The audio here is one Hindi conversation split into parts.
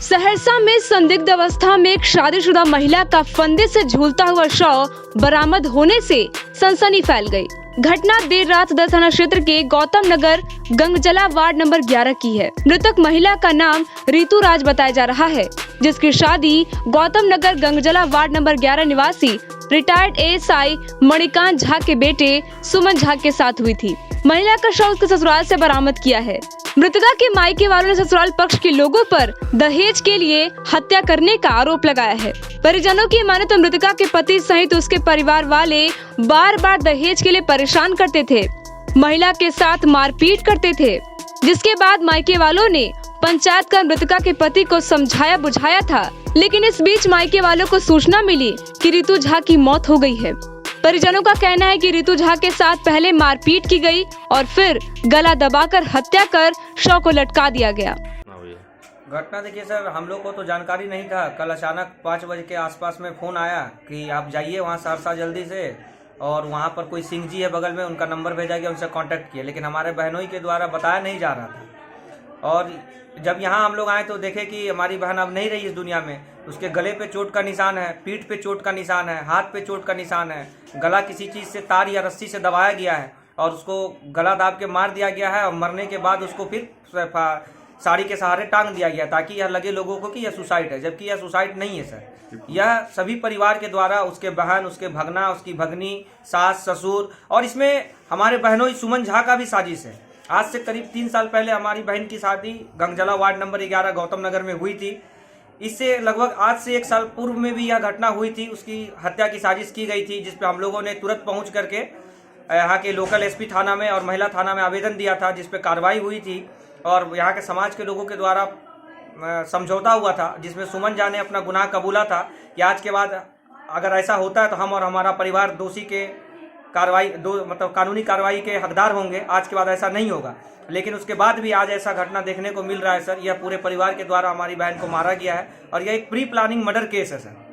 सहरसा में संदिग्ध अवस्था में एक शादीशुदा महिला का फंदे से झूलता हुआ शव बरामद होने से सनसनी फैल गई। घटना देर रात सदर थाना क्षेत्र के गौतम नगर गंगजला वार्ड नंबर 11 की है। मृतक महिला का नाम ऋतु राज बताया जा रहा है, जिसकी शादी गौतम नगर गंगजला वार्ड नंबर 11 निवासी रिटायर्ड एएसआई मणिकांत झा के बेटे सुमन झा के साथ हुई थी। महिला का शव उसके ससुराल से बरामद किया है। मृतका के मायके वालों ने ससुराल पक्ष के लोगों पर दहेज के लिए हत्या करने का आरोप लगाया है। परिजनों की माने तो मृतका के पति सहित उसके परिवार वाले बार बार दहेज के लिए परेशान करते थे, महिला के साथ मारपीट करते थे, जिसके बाद मायके वालों ने पंचायत कर मृतका के पति को समझाया बुझाया था, लेकिन इस बीच मायके वालों को सूचना मिली कि ऋतु झा की मौत हो गई है। परिजनों का कहना है कि ऋतु झा के साथ पहले मारपीट की गई और फिर गला दबाकर हत्या कर शव को लटका दिया गया। घटना देखिए सर, हम लोग को तो जानकारी नहीं था। कल अचानक 5 बजे के आसपास में फ़ोन आया कि आप जाइए वहाँ सहरसा जल्दी से, और वहाँ पर कोई सिंह जी है बगल में, उनका नंबर भेजा गया, उनसे कांटेक्ट किया, लेकिन हमारे बहनों के द्वारा बताया नहीं जा रहा था। और जब यहाँ हम लोग आए तो देखे कि हमारी बहन अब नहीं रही इस दुनिया में। उसके गले पे चोट का निशान है, पीठ पे चोट का निशान है, हाथ पे चोट का निशान है, गला किसी चीज़ से तार या रस्सी से दबाया गया है और उसको गला दाब के मार दिया गया है, और मरने के बाद उसको फिर साड़ी के सहारे टांग दिया गया ताकि यह लगे लोगों को कि यह सुसाइड है, जबकि यह सुसाइड नहीं है सर। यह सभी परिवार के द्वारा, उसके बहन, उसके भगना, उसकी भगनी, सास, ससुर, और इसमें हमारे बहनों सुमन झा का भी साजिश है। आज से करीब 3 साल पहले हमारी बहन की शादी गंगजला वार्ड नंबर 11 गौतम नगर में हुई थी। इससे लगभग आज से 1 साल पूर्व में भी यह घटना हुई थी। उसकी हत्या की साजिश की गई थी, जिस पे हम लोगों ने तुरंत पहुंच करके यहाँ के लोकल एसपी थाना में और महिला थाना में आवेदन दिया था, जिस पे कार्रवाई हुई थी और यहाँ के समाज के लोगों के द्वारा समझौता हुआ था, जिसमें सुमन झा ने अपना गुनाह कबूला था कि आज के बाद अगर ऐसा होता है तो हम और हमारा परिवार दोषी के कानूनी कार्रवाई के हकदार होंगे। आज के बाद ऐसा नहीं होगा, लेकिन उसके बाद भी आज ऐसा घटना देखने को मिल रहा है सर। यह पूरे परिवार के द्वारा हमारी बहन को मारा गया है और यह एक प्री प्लानिंग मर्डर केस है सर।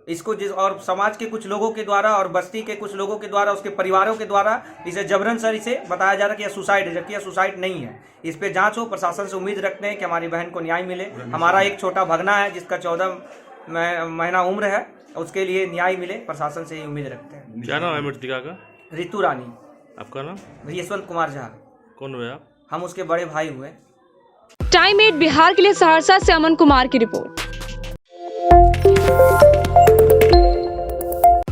इसको और समाज के कुछ लोगों के द्वारा और बस्ती के कुछ लोगों के द्वारा, उसके परिवारों के द्वारा इसे जबरन सर इसे बताया जा रहा है कि यह सुसाइड है, जबकि यह सुसाइड नहीं है। इस पे जांच हो। प्रशासन से उम्मीद रखते हैं कि हमारी बहन को न्याय मिले। हमारा एक छोटा भगना है जिसका 14 महीना उम्र है, उसके लिए न्याय मिले। प्रशासन से उम्मीद रखते हैं। क्या नाम है मृतका का? ऋतु रानी। आपका नाम? यशवंत कुमार झा। कौन हुए आप? हम उसके बड़े भाई हुए। टाइम 8 बिहार के लिए सहरसा से अमन कुमार की रिपोर्ट।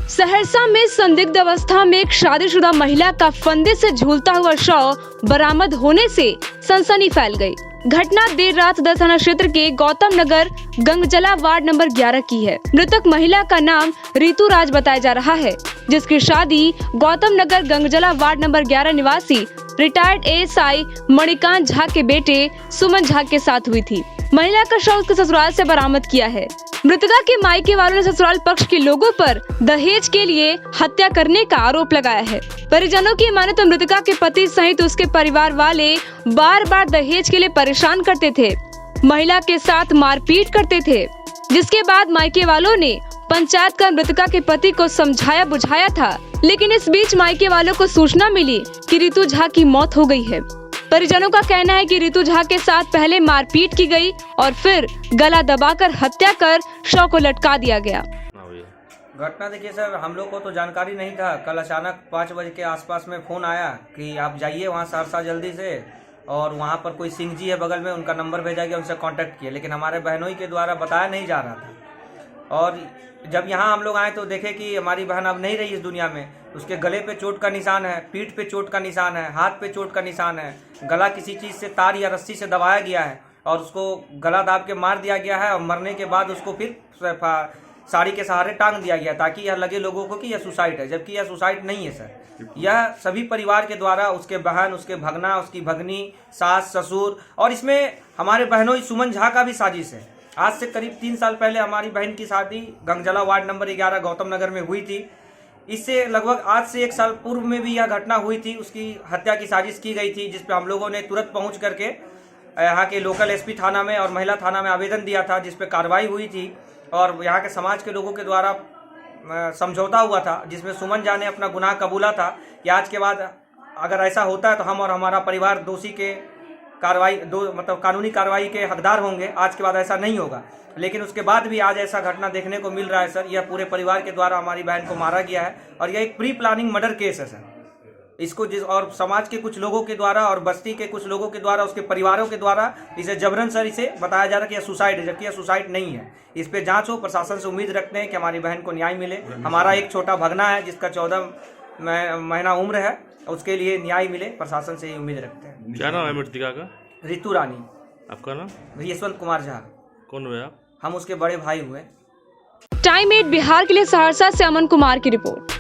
सहरसा में संदिग्ध अवस्था में एक शादीशुदा महिला का फंदे से झूलता हुआ शव बरामद होने से सनसनी फैल गई। घटना देर रात सदर थाना क्षेत्र के गौतम नगर गंगजला वार्ड नंबर 11 की है। मृतक महिला का नाम ऋतु राज बताया जा रहा है, जिसकी शादी गौतम नगर गंगजला वार्ड नंबर 11 निवासी रिटायर्ड एएसआई मणिकांत झा के बेटे सुमन झा के साथ हुई थी। महिला का शव उसके ससुराल से बरामद किया है। मृतका के मायके वालों ने ससुराल पक्ष के लोगों पर दहेज के लिए हत्या करने का आरोप लगाया है। परिजनों की माने तो मृतका के पति सहित उसके परिवार वाले बार बार दहेज के लिए परेशान करते थे, महिला के साथ मारपीट करते थे, जिसके बाद मायके वालों ने पंचायत कर मृतका के पति को समझाया बुझाया था, लेकिन इस बीच मायके वालों को सूचना मिली कि ऋतु झा की मौत हो गई है। परिजनों का कहना है कि ऋतु झा के साथ पहले मारपीट की गई और फिर गला दबाकर हत्या कर शव को लटका दिया गया। घटना देखिए सर, हम लोग को तो जानकारी नहीं था। कल अचानक 5 बजे के आसपास में फ़ोन आया कि आप जाइए वहाँ सहरसा जल्दी से, और वहाँ पर कोई सिंह जी है बगल में, उनका नंबर भेजा गया, उनसे कांटेक्ट किया, लेकिन हमारे बहनों के द्वारा बताया नहीं जा रहा था। और जब यहाँ हम लोग आए तो देखे कि हमारी बहन अब नहीं रही इस दुनिया में। उसके गले पे चोट का निशान है, पीठ पे चोट का निशान है, हाथ पे चोट का निशान है, गला किसी चीज़ से तार या रस्सी से दबाया गया है और उसको गला दाब के मार दिया गया है, और मरने के बाद उसको फिर साड़ी के सहारे टांग दिया गया ताकि यह लगे लोगों को कि यह सुसाइड है, जबकि यह सुसाइड नहीं है सर। यह सभी परिवार के द्वारा, उसके बहन, उसके भगना, उसकी भगनी, सास, ससुर, और इसमें हमारे बहनों सुमन झा का भी साजिश है। आज से करीब 3 साल पहले हमारी बहन की शादी गंगजला वार्ड नंबर 11 गौतम नगर में हुई थी। इससे लगभग आज से 1 साल पूर्व में भी यह घटना हुई थी। उसकी हत्या की साजिश की गई थी, जिस पे हम लोगों ने तुरंत पहुंच करके यहाँ के लोकल एसपी थाना में और महिला थाना में आवेदन दिया था, जिस पे कार्रवाई हुई थी और यहाँ के समाज के लोगों के द्वारा समझौता हुआ था, जिसमें सुमन झा ने अपना गुनाह कबूला था कि आज के बाद अगर ऐसा होता है तो हम और हमारा परिवार दोषी के कानूनी कार्रवाई के हकदार होंगे। आज के बाद ऐसा नहीं होगा, लेकिन उसके बाद भी आज ऐसा घटना देखने को मिल रहा है सर। यह पूरे परिवार के द्वारा हमारी बहन को मारा गया है और यह एक प्री प्लानिंग मर्डर केस है सर। इसको और समाज के कुछ लोगों के द्वारा और बस्ती के कुछ लोगों के द्वारा, उसके परिवारों के द्वारा इसे जबरन सर इसे बताया जा रहा है कि यह सुसाइड है, जबकि यह सुसाइड नहीं है। इस पे जांच हो। प्रशासन से उम्मीद रखते हैं कि हमारी बहन को न्याय मिले। हमारा एक छोटा भगना है जिसका 14 महीना उम्र है, उसके लिए न्याय मिले। प्रशासन से ही उम्मीद रखते हैं। क्या नाम है मृतका का? ऋतु रानी। आपका नाम? यशवंत कुमार झा। कौन हुए आप? हम उसके बड़े भाई हुए। टाइम 8 बिहार के लिए सहरसा से अमन कुमार की रिपोर्ट।